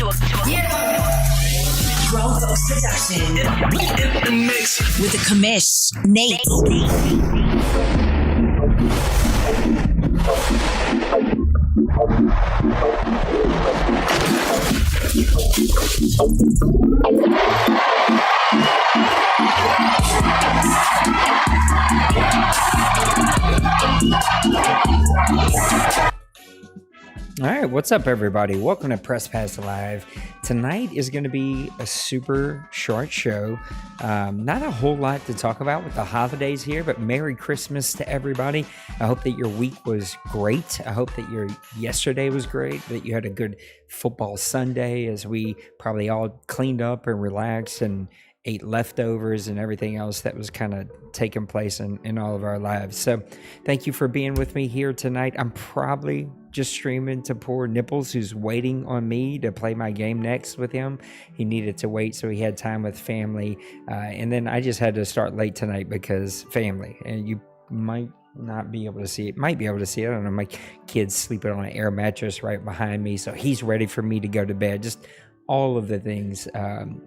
Grown Folks Production. In the mix. With the commish, Nate. All right, what's up, everybody? Welcome to Press Pass Live. Tonight is going to be a super short show. Not a whole lot to talk about with the holidays here, but Merry Christmas to everybody. I hope that your week was great. I hope that your yesterday was great, that you had a good football Sunday as we probably all cleaned up and relaxed and ate leftovers and everything else that was kind of taking place in all of our lives. So thank you for being with me here tonight. I'm probably just streaming to poor Nipples, who's waiting on me to play my game next with him. He needed to wait, so he had time with family. And then I just had to start late tonight because family. And you might not be able to see it. Might be able to see it. I don't know. My kid's sleeping on an air mattress right behind me, so he's ready for me to go to bed. Just all of the things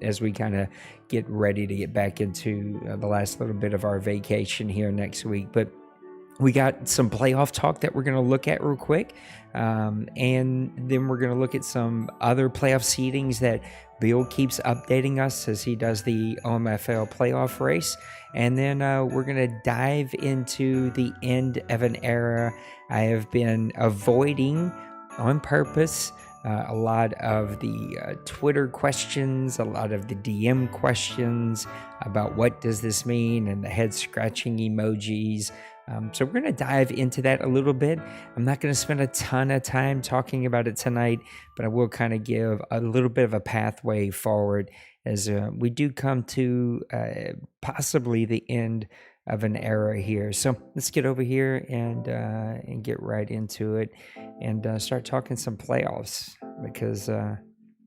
as we kind of get ready to get back into the last little bit of our vacation here next week. But we got some playoff talk that we're going to look at real quick. And then we're going to look at some other playoff seedings that Bill keeps updating us as he does the OMFL playoff race. And then we're going to dive into the end of an era I have been avoiding on purpose. A lot of the Twitter questions, a lot of the DM questions about what does this mean and the head scratching emojis. So we're going to dive into that a little bit. I'm not going to spend a ton of time talking about it tonight, but I will kind of give a little bit of a pathway forward as we do come to possibly the end of an era here. So let's get over here and get right into it and start talking some playoffs because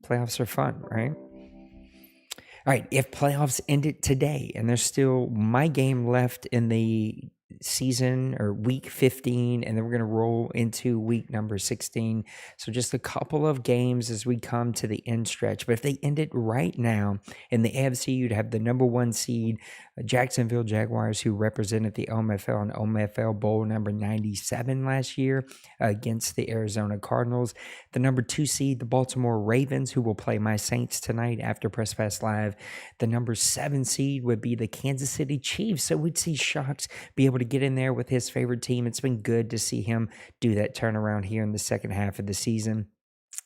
playoffs are fun, right? All right, if playoffs ended today and there's still my game left in the season or week 15, and then we're going to roll into week number 16. So just a couple of games as we come to the end stretch. But if they ended right now in the AFC, you'd have the number 1 seed, Jacksonville Jaguars, who represented the OMFL and OMFL Bowl number 97 last year against the Arizona Cardinals. The number 2 seed, the Baltimore Ravens, who will play my Saints tonight after Press Pass Live. The number 7 seed would be the Kansas City Chiefs. So we'd see Shocks be able to get in there with his favorite team. It's been good to see him do that turnaround here in the second half of the season.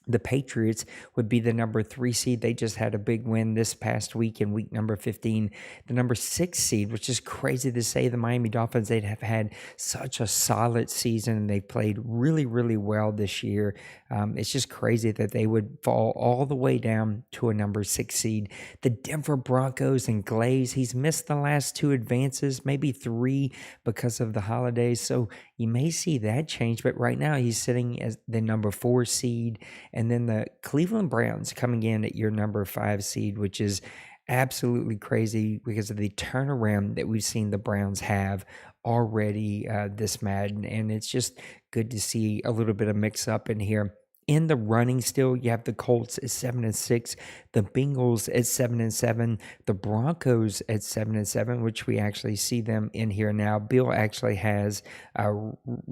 The Patriots would be the number 3 seed. They just had a big win this past week in week number 15. The number 6 seed, which is crazy to say, the Miami Dolphins, they'd have had such a solid season and they played really, really well this year. It's just crazy that they would fall all the way down to a number 6 seed. The Denver Broncos and Glaze, he's missed the last 2 advances, maybe 3 because of the holidays. So you may see that change, but right now he's sitting as the number 4 seed. And then the Cleveland Browns coming in at your number 5 seed, which is absolutely crazy because of the turnaround that we've seen the Browns have already this Madden. And it's just good to see a little bit of mix up in here. In the running still, you have the Colts at 7-6, the Bengals at 7-7, the Broncos at 7-7, which we actually see them in here now. Bill actually has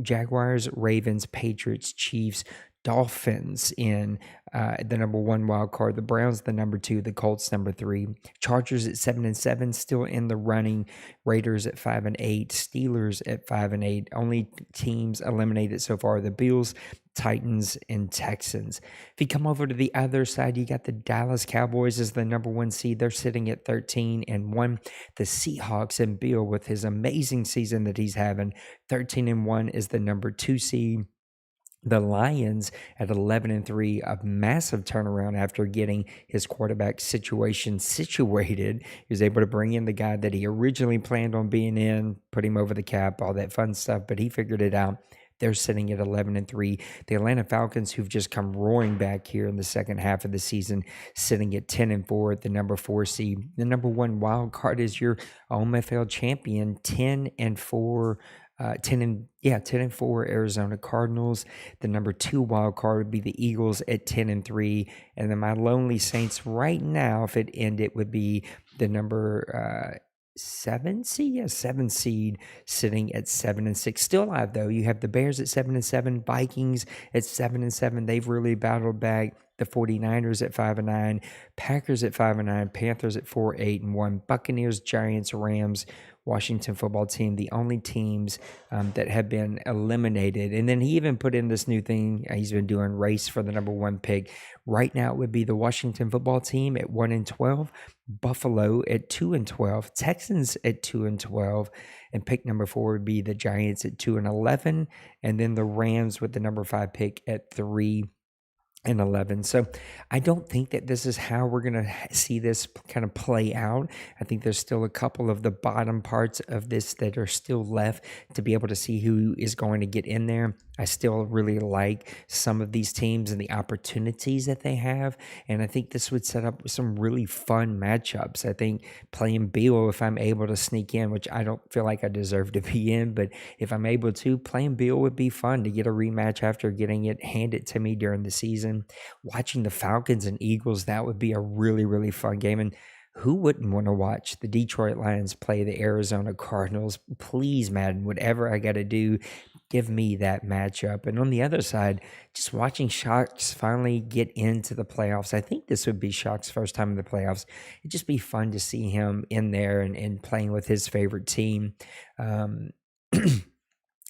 Jaguars, Ravens, Patriots, Chiefs, Dolphins in the number 1 wild card, the Browns the number 2, the Colts number 3, Chargers at 7-7, still in the running, Raiders at 5-8, Steelers at 5-8. Only teams eliminated so far: the Bills, Titans, and Texans. If you come over to the other side, you got the Dallas Cowboys as the number 1 seed. They're sitting at 13-1. The Seahawks and Bill, with his amazing season that he's having, 13-1 is the number 2 seed. The Lions at 11-3, a massive turnaround after getting his quarterback situation situated. He was able to bring in the guy that he originally planned on being in, put him over the cap, all that fun stuff, but he figured it out. They're sitting at 11-3. The Atlanta Falcons, who've just come roaring back here in the second half of the season, sitting at 10-4 at the number 4 seed. The number 1 wild card is your OMFL champion, 10-4 10-4 Arizona Cardinals. The number 2 wild card would be the Eagles at 10-3, and then my lonely Saints right now, if it ended, would be the number 7 seed, 7 seed, sitting at 7-6. Still alive though. You have the Bears at 7-7, Vikings at 7-7. They've really battled back. The 49ers at 5-9, Packers at 5-9, Panthers at 4-8-1, Buccaneers, Giants, Rams, Washington football team, the only teams that have been eliminated. And then he even put in this new thing. He's been doing race for the number 1 pick. Right now it would be the Washington football team at 1-12, Buffalo at 2-12, Texans at 2-12, and pick number 4 would be the Giants at 2-11, and then the Rams with the number 5 pick at 3-11. So I don't think that this is how we're going to see this kind of play out. I think there's still a couple of the bottom parts of this that are still left to be able to see who is going to get in there. I still really like some of these teams and the opportunities that they have. And I think this would set up some really fun matchups. I think playing Bill, if I'm able to sneak in, which I don't feel like I deserve to be in, but if I'm able to, playing Bill would be fun to get a rematch after getting it handed to me during the season. Watching the Falcons and Eagles, that would be a really, really fun game. And who wouldn't want to watch the Detroit Lions play the Arizona Cardinals? Please, Madden, whatever I got to do, give me that matchup. And on the other side, just watching Sharks finally get into the playoffs. I think this would be Sharks' first time in the playoffs. It'd just be fun to see him in there and playing with his favorite team.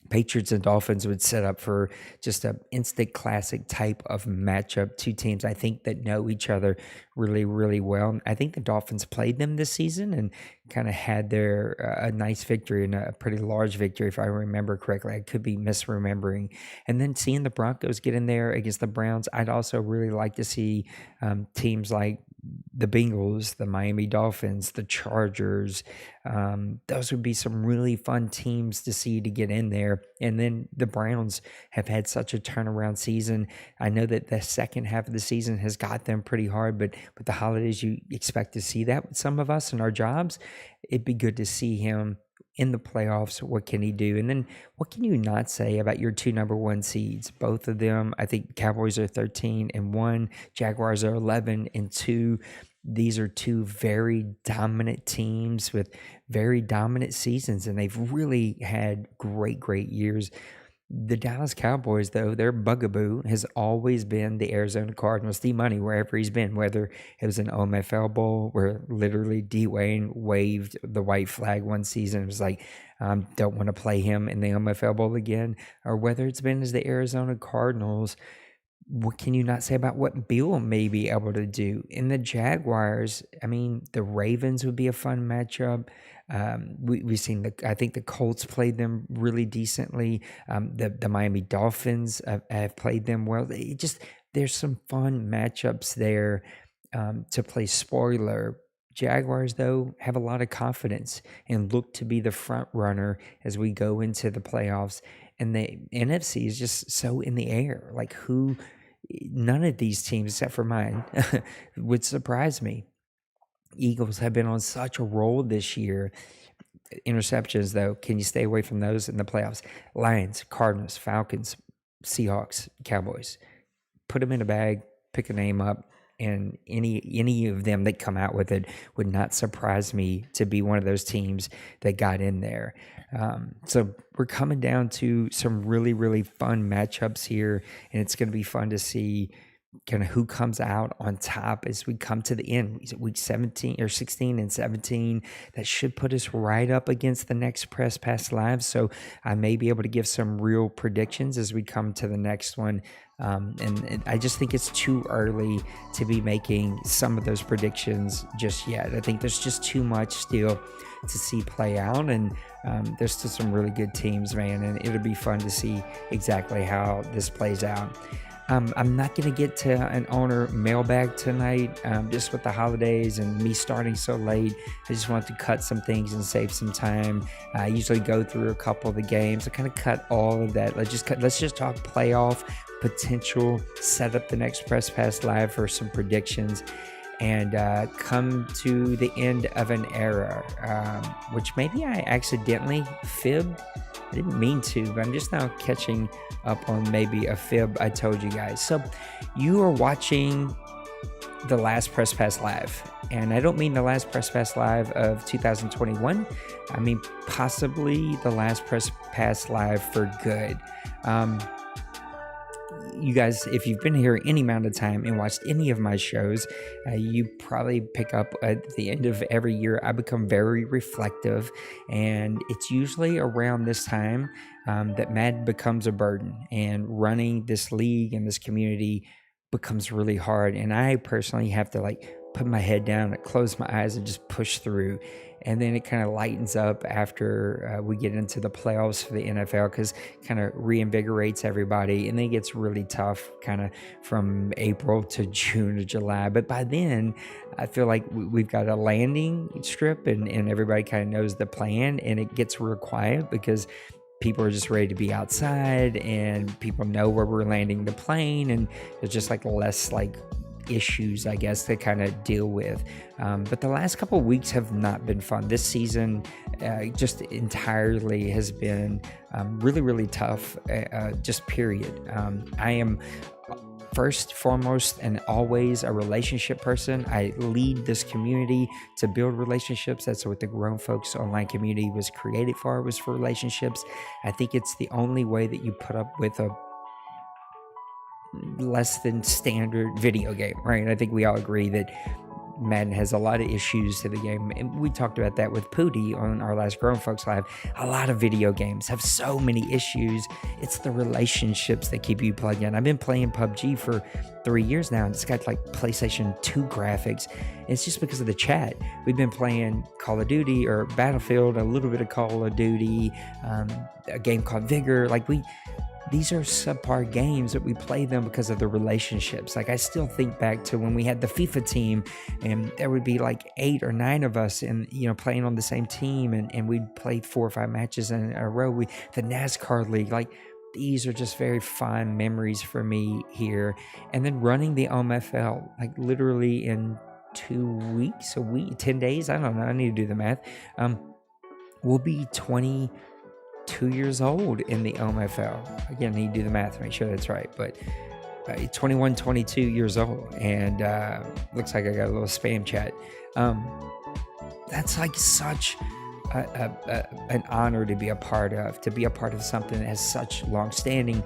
Patriots and Dolphins would set up for just an instant classic type of matchup. Two teams I think that know each other really, really well. I think the Dolphins played them this season and kind of had their a nice victory and a pretty large victory, if I remember correctly. I could be misremembering. And then seeing the Broncos get in there against the Browns, I'd also really like to see teams like the Bengals, the Miami Dolphins, the Chargers. Those would be some really fun teams to see to get in there. And then the Browns have had such a turnaround season. I know that the second half of the season has got them pretty hard, but with the holidays, you expect to see that with some of us in our jobs. It'd be good to see him in the playoffs. What can he do? And then what can you not say about your 2 number 1 seeds? Both of them, I think Cowboys are 13-1, Jaguars are 11-2. These are 2 very dominant teams with very dominant seasons, and they've really had great years. The Dallas Cowboys, though, their bugaboo has always been the Arizona Cardinals, D-Money, wherever he's been, whether it was an OMFL Bowl where literally D-Wayne waved the white flag one season. It was like, don't want to play him in the OMFL Bowl again, or whether it's been as the Arizona Cardinals. What can you not say about what Bill may be able to do? In the Jaguars, I mean, the Ravens would be a fun matchup. We've seen I think the Colts played them really decently. The Miami Dolphins have played them well. There's some fun matchups there to play. Spoiler, Jaguars, though, have a lot of confidence and look to be the front runner as we go into the playoffs. And the NFC is just so in the air. Like none of these teams, except for mine, would surprise me. Eagles have been on such a roll this year. Interceptions, though, can you stay away from those in the playoffs? Lions, Cardinals, Falcons, Seahawks, Cowboys. Put them in a bag, pick a name up, and any of them that come out with it would not surprise me to be one of those teams that got in there. So we're coming down to some really, really fun matchups here, and it's going to be fun to see kind of who comes out on top as we come to the end. Week 17 or 16 and 17, that should put us right up against the next Press Pass Live. So I may be able to give some real predictions as we come to the next one. And I just think it's too early to be making some of those predictions just yet. I think there's just too much still to see play out, and there's still some really good teams, man, and it'll be fun to see exactly how this plays out. I'm not going to get to an owner mailbag tonight, just with the holidays and me starting so late. I just want to cut some things and save some time. I usually go through a couple of the games. I kind of cut all of that. Let's just talk playoff potential, set up the next Press Pass Live for some predictions. and come to the end of an era, which maybe I accidentally fibbed. I didn't mean to, but I'm just now catching up on maybe a fib I told you guys. So you are watching the last Press Pass Live, and I don't mean the last Press Pass Live of 2021. I mean possibly the last Press Pass Live for good. You guys, if you've been here any amount of time and watched any of my shows, you probably pick up at the end of every year, I become very reflective, and it's usually around this time that Madden becomes a burden, and running this league and this community becomes really hard. And I personally have to put my head down, close my eyes, and just push through. And then it kind of lightens up after we get into the playoffs for the NFL, because kind of reinvigorates everybody. And then it gets really tough kind of from April to June to July. But by then, I feel like we've got a landing strip, and everybody kind of knows the plan, and it gets real quiet because people are just ready to be outside, and people know where we're landing the plane, and there's just less issues, I guess, to kind of deal with. But the last couple of weeks have not been fun. This season just entirely has been really, really tough, just period. I am first, foremost, and always a relationship person. I lead this community to build relationships. That's what the Grown Folks Online community was created for, was for relationships. I think it's the only way that you put up with a less than standard video game, right? I think we all agree that Madden has a lot of issues to the game, and we talked about that with Pooty on our last Grown Folks Live. A lot of video games have so many issues. It's the relationships that keep you plugged in. I've been playing PUBG for 3 years now, and it's got PlayStation 2 graphics. It's just because of the chat. We've been playing Call of Duty or Battlefield, a little bit of Call of Duty, a game called Vigor. These are subpar games, but we play them because of the relationships. I still think back to when we had the FIFA team, and there would be 8 or 9 of us, and playing on the same team, and we'd play 4 or 5 matches in a row. The NASCAR league, these are just very fond memories for me here. And then running the OMFL, literally in 2 weeks, 10 days, I don't know, I need to do the math. We'll be 22 years old in the OMFL. Again, I need to do the math to make sure that's right, but 21, 22 years old, and looks like I got a little spam chat. That's such an honor to be a part of something that has such long standing.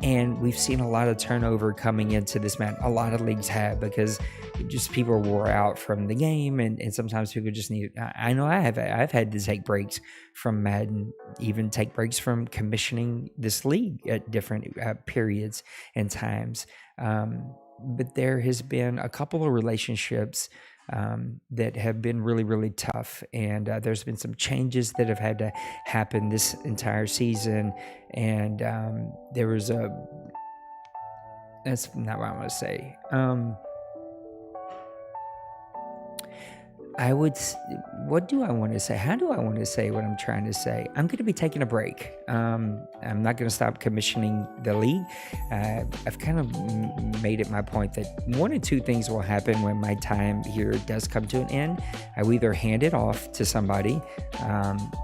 And we've seen a lot of turnover coming into this Madden. A lot of leagues have, because just people wore out from the game, and sometimes people just need. I know I've had to take breaks from Madden, even take breaks from commissioning this league at different periods and times. But there has been a couple of relationships that have been really, really tough, and there's been some changes that have had to happen this entire season, and there was that's not what I want to say. What do I want to say? How do I want to say what I'm trying to say? I'm going to be taking a break. I'm not going to stop commissioning the league. I've kind of made it my point that one or two things will happen when my time here does come to an end. I will either hand it off to somebody,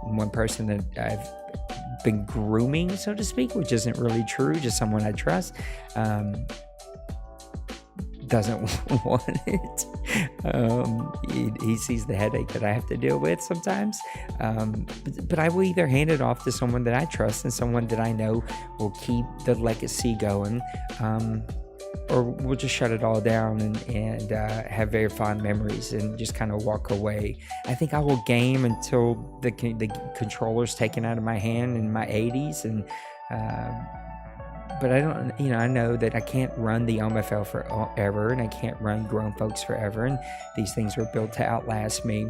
one person that I've been grooming, so to speak, which isn't really true, just someone I trust, doesn't want it. He sees the headache that I have to deal with sometimes. But I will either hand it off to someone that I trust and someone that I know will keep the legacy going, or we'll just shut it all down and have very fond memories and just kind of walk away. I think I will game until the controller's taken out of my hand in my 80s, and but I don't, I know that I can't run the OMFL forever, and I can't run Grown Folks forever, and these things were built to outlast me.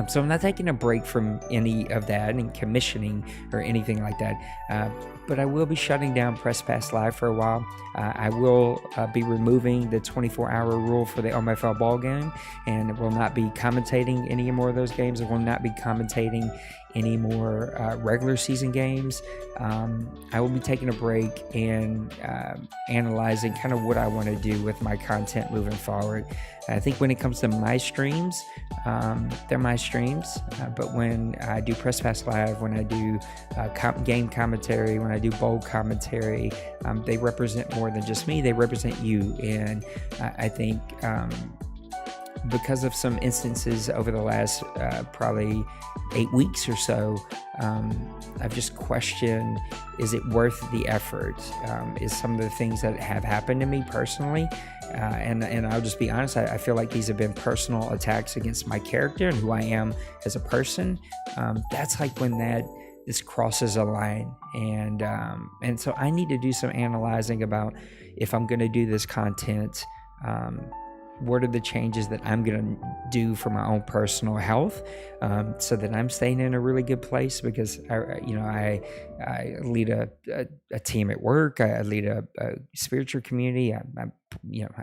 So I'm not taking a break from any of that and commissioning or anything like that. But I will be shutting down Press Pass Live for a while. I will be removing the 24-hour rule for the OMFL ball game, and will not be commentating any more of those games. I will not be commentating any more regular season games. I will be taking a break and analyzing kind of what I want to do with my content moving forward. I think when it comes to my streams, they're my streams, but when I do Press Pass Live, when I do game commentary, when I do bowl commentary, they represent more than just me. They represent you, and I think because of some instances over the last probably 8 weeks or so, I've just questioned, is it worth the effort? Is some of the things that have happened to me personally, and I'll just be honest, I feel like these have been personal attacks against my character and who I am as a person. That's like when this crosses a line, and so I need to do some analyzing about if I'm going to do this content. What are the changes that I'm going to do for my own personal health, so that I'm staying in a really good place? Because I lead a team at work. I lead a spiritual community. I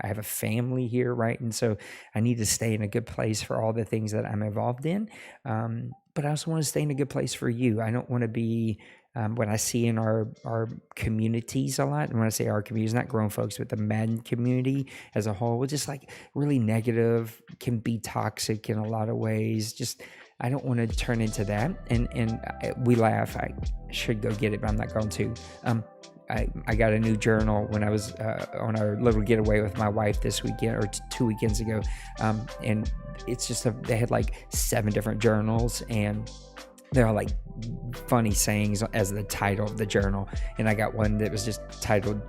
have a family here, right? And so I need to stay in a good place for all the things that I'm involved in. But I also want to stay in a good place for you. I don't want to be what I see in our communities a lot. And when I say our communities, not grown folks, but the Madden community as a whole, just like really negative, can be toxic in a lot of ways. Just, I don't want to turn into that. And we laugh. I should go get it, but I'm not going to. I got a new journal when I was on our little getaway with my wife this weekend, or 2 weekends ago. And it's just, they had like 7 different journals, and they're all like funny sayings as the title of the journal. And I got one that was just titled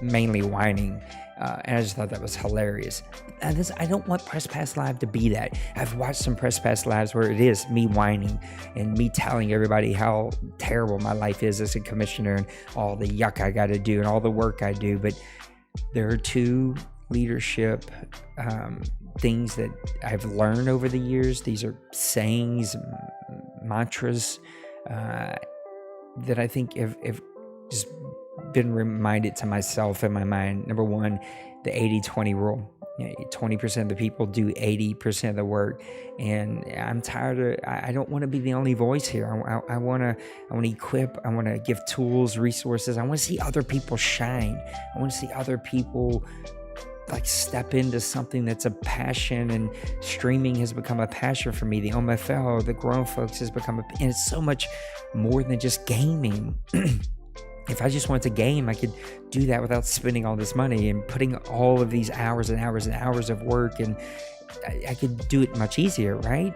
mainly whining. And I just thought that was hilarious. I don't want Press Pass Live to be that. I've watched some Press Pass Lives where it is me whining and me telling everybody how terrible my life is as a commissioner and all the yuck I got to do and all the work I do. But there are 2 leadership things that I've learned over the years. These are sayings, mantras that I think have just been reminded to myself in my mind. Number 1, the 80-20 rule. 20% of the people do 80% of the work, and I'm tired of. I don't want to be the only voice here. I want to equip. I want to give tools, resources. I want to see other people shine. I want to see other people like step into something that's a passion, and streaming has become a passion for me. The OMFL, the grown folks, has become and it's so much more than just gaming. If I just wanted to game, I could do that without spending all this money and putting all of these hours and hours and hours of work, and I could do it much easier, right?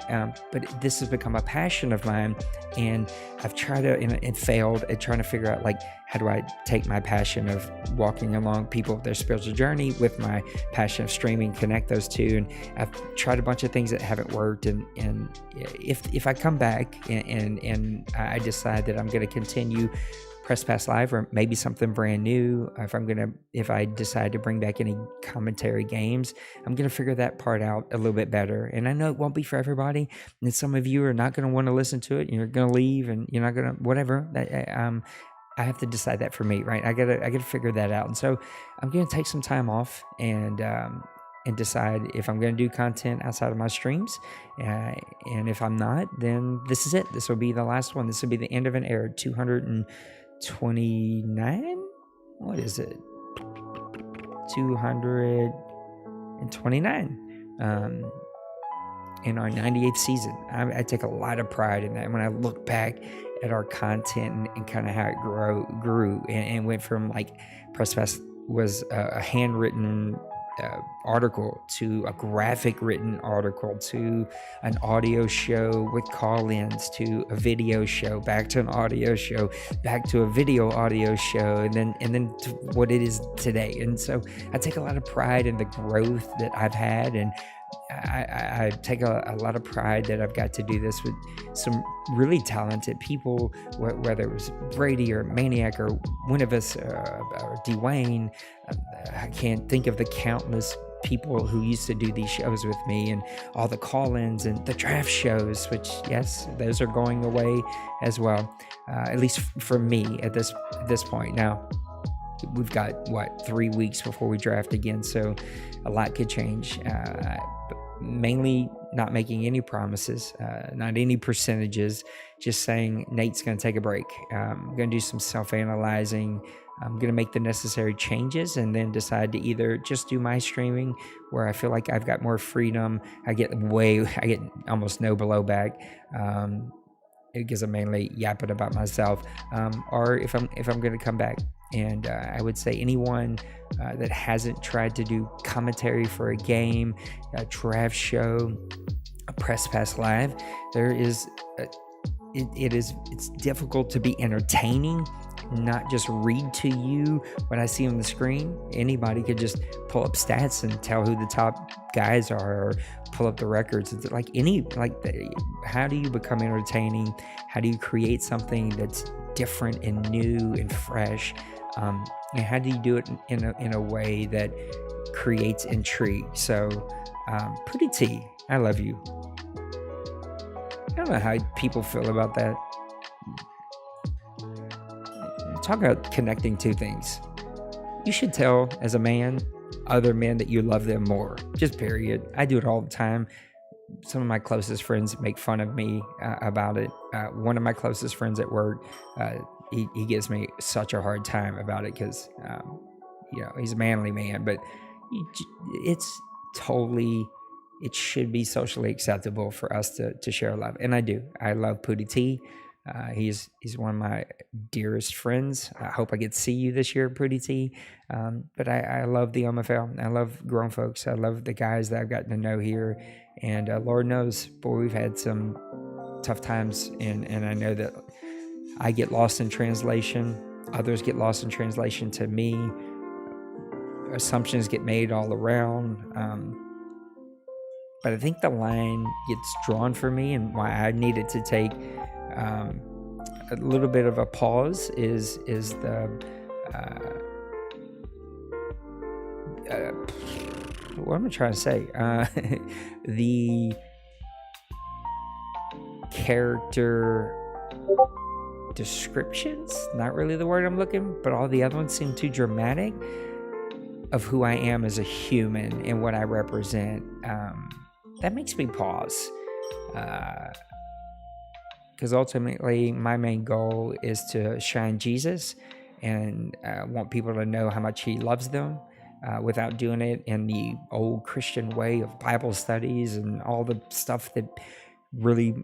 But this has become a passion of mine, and I've tried to, and failed at trying to figure out, like, how do I take my passion of walking along people with their spiritual journey with my passion of streaming, connect those two. And I've tried a bunch of things that haven't worked, and if I come back and I decide that I'm going to continue Press Pass Live, or maybe something brand new, if I decide to bring back any commentary games, I'm gonna figure that part out a little bit better. And I know it won't be for everybody, and some of you are not gonna want to listen to it, and you're gonna leave, and you're not gonna whatever. I have to decide that for me, right? I gotta figure that out. And so I'm gonna take some time off and decide if I'm gonna do content outside of my streams, and if I'm not, then this is it. This will be the last one. This will be the end of an era. 229? What is it? 229 in our 98th season. I take a lot of pride in that. When I look back at our content and kind of how it grew and went from, like, Press Pass was a handwritten article to a graphic written article to an audio show with call-ins to a video show, back to an audio show, back to a video audio show, and then to what it is today. And so I take a lot of pride in the growth that I've had, and I take a lot of pride that I've got to do this with some really talented people, whether it was Brady or Maniac or one of us or Dwayne. I can't think of the countless people who used to do these shows with me, and all the call-ins and the draft shows, which, yes, those are going away as well, at least for me at this point. Now, we've got 3 weeks before we draft again, so a lot could change. Mainly not making any promises, not any percentages, just saying Nate's going to take a break. I'm going to do some self-analyzing. I'm going to make the necessary changes and then decide to either just do my streaming where I feel like I've got more freedom. I get almost no blowback. Because I'm mainly yapping about myself, or if I'm going to come back. And I would say anyone that hasn't tried to do commentary for a game, a draft show, a press pass live, it's difficult to be entertaining, not just read to you what I see on the screen. Anybody could just pull up stats and tell who the top guys are, or pull up the records. It's how do you become entertaining? How do you create something that's different and new and fresh? And how do you do it in a way that creates intrigue? So, Pretty T, I love you. I don't know how people feel about that. Talk about connecting two things. You should tell, as a man, other men that you love them more. Just period. I do it all the time. Some of my closest friends make fun of me about it. One of my closest friends at work, he gives me such a hard time about it because, he's a manly man. But it should be socially acceptable for us to share love. And I do. I love Pootie T. He's one of my dearest friends. I hope I get to see you this year, Pootie T. But I love the OMFL. I love grown folks. I love the guys that I've gotten to know here. And Lord knows, boy, we've had some tough times. And I know that I get lost in translation. Others get lost in translation to me. Assumptions get made all around. But I think the line gets drawn for me, and why I needed to take a little bit of a pause is the what am I trying to say? The character descriptions, not really the word I'm looking, but all the other ones seem too dramatic of who I am as a human and what I represent. That makes me pause. Because ultimately, my main goal is to shine Jesus, and want people to know how much He loves them without doing it in the old Christian way of Bible studies and all the stuff that really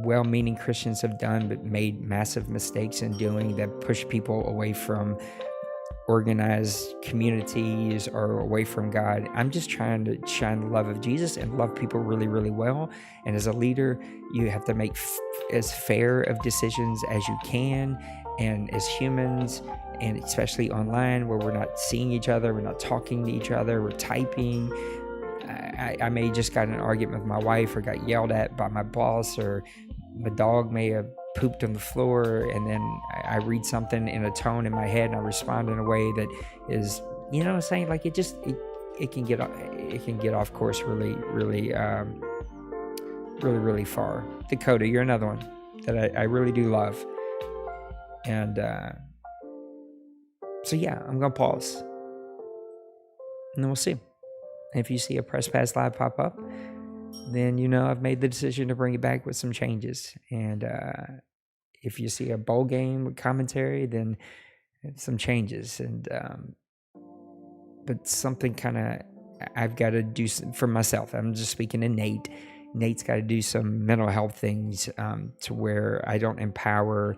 well-meaning Christians have done but made massive mistakes in doing, that push people away from organized communities or away from God. I'm just trying to shine the love of Jesus and love people really, really well. And as a leader, you have to make as fair of decisions as you can. And as humans, and especially online where we're not seeing each other, we're not talking to each other, we're typing. I may just got in an argument with my wife, or got yelled at by my boss, or my dog may have pooped on the floor, and then I read something in a tone in my head and I respond in a way that is, you know what I'm saying? Like it can get off course really, really, really, really far. Dakota, you're another one that I really do love. And so yeah, I'm going to pause. And then we'll see. And if you see a Press Pass Live pop up, then you know I've made the decision to bring it back with some changes. And if you see a bowl game with commentary, then some changes. And but something kind of I've got to do for myself. I'm just speaking to Nate. Nate's got to do some mental health things to where I don't empower.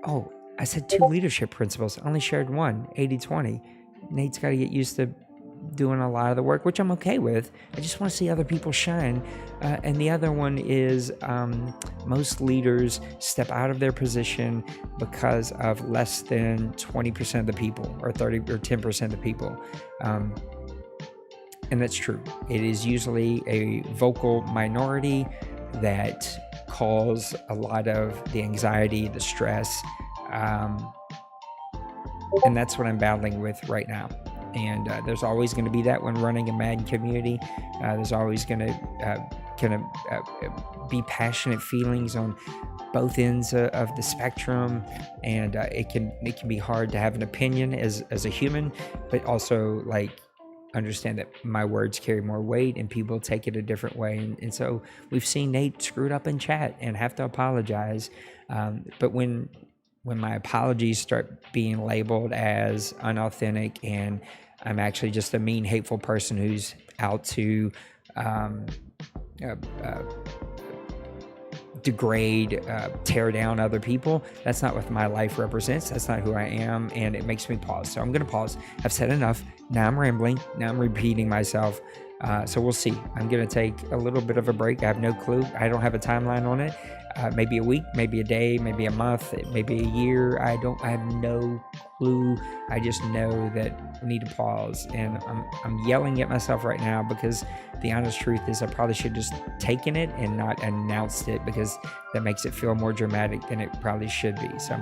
Oh, I said 2 leadership principles. I only shared one, 80-20. Nate's got to get used to doing a lot of the work, which I'm okay with. I just want to see other people shine. And the other one is most leaders step out of their position because of less than 20% of the people, or 30 or 10% of the people. And that's true. It is usually a vocal minority that cause a lot of the anxiety, the stress. And that's what I'm battling with right now. And there's always going to be that when running a Madden community. There's always going to be passionate feelings on both ends of the spectrum, and it can be hard to have an opinion as a human, but also like understand that my words carry more weight and people take it a different way. And so we've seen Nate screwed up in chat and have to apologize. But when my apologies start being labeled as unauthentic and I'm actually just a mean, hateful person who's out to degrade, tear down other people, that's not what my life represents. That's not who I am, and it makes me pause. So I'm going to pause. I've said enough. Now I'm rambling. Now I'm repeating myself. So we'll see. I'm going to take a little bit of a break. I have no clue. I don't have a timeline on it. Maybe a week, maybe a day, maybe a month, maybe a year. I have no clue. I just know that I need to pause, and I'm yelling at myself right now because the honest truth is I probably should have just taken it and not announced it, because that makes it feel more dramatic than it probably should be. So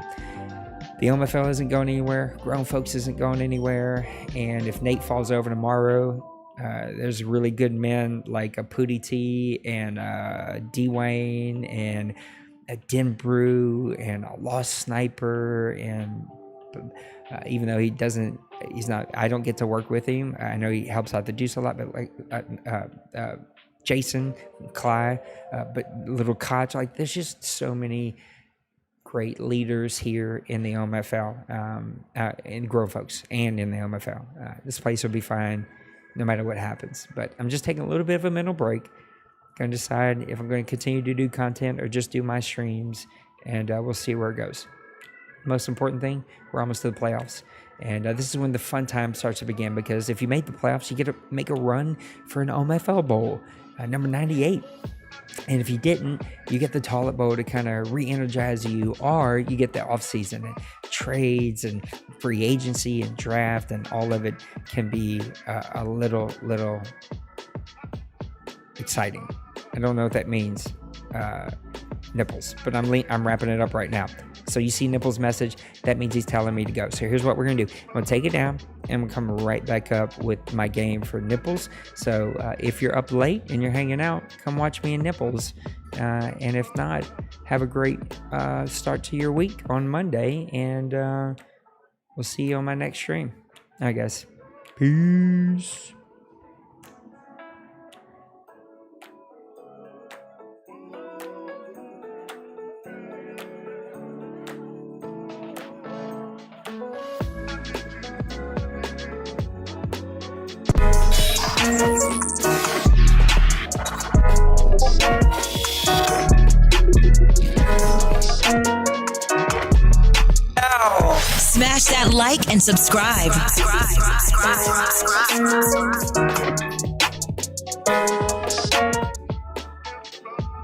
the OMFL isn't going anywhere. Grown Folks isn't going anywhere. And if Nate falls over tomorrow, there's really good men like a Pootie T and Dwayne and a Denbrew and a Lost Sniper, and even though I don't get to work with him. I know he helps out the Deuce a lot, but like Jason, Cly, but Little Koch, like there's just so many great leaders here in the OMFL, in Grown Folks and in the OMFL. This place will be fine no matter what happens. But I'm just taking a little bit of a mental break. Going to decide if I'm going to continue to do content or just do my streams, and we'll see where it goes. Most important thing, we're almost to the playoffs. And this is when the fun time starts to begin, because if you make the playoffs, you get to make a run for an OMFL Bowl, number 98. And if you didn't, you get the Toilet Bowl to kind of re-energize you, or you get the offseason and trades and free agency and draft, and all of it can be a little exciting. I don't know what that means, Nipples, but I'm wrapping it up right now. So you see Nipples' message, that means he's telling me to go. So here's what we're gonna do. I'm gonna take it down and we'll come right back up with my game for Nipples. So if you're up late and you're hanging out, come watch me and Nipples. And if not, have a great start to your week on Monday, and we'll see you on my next stream, I guess. Peace. Smash that like and subscribe.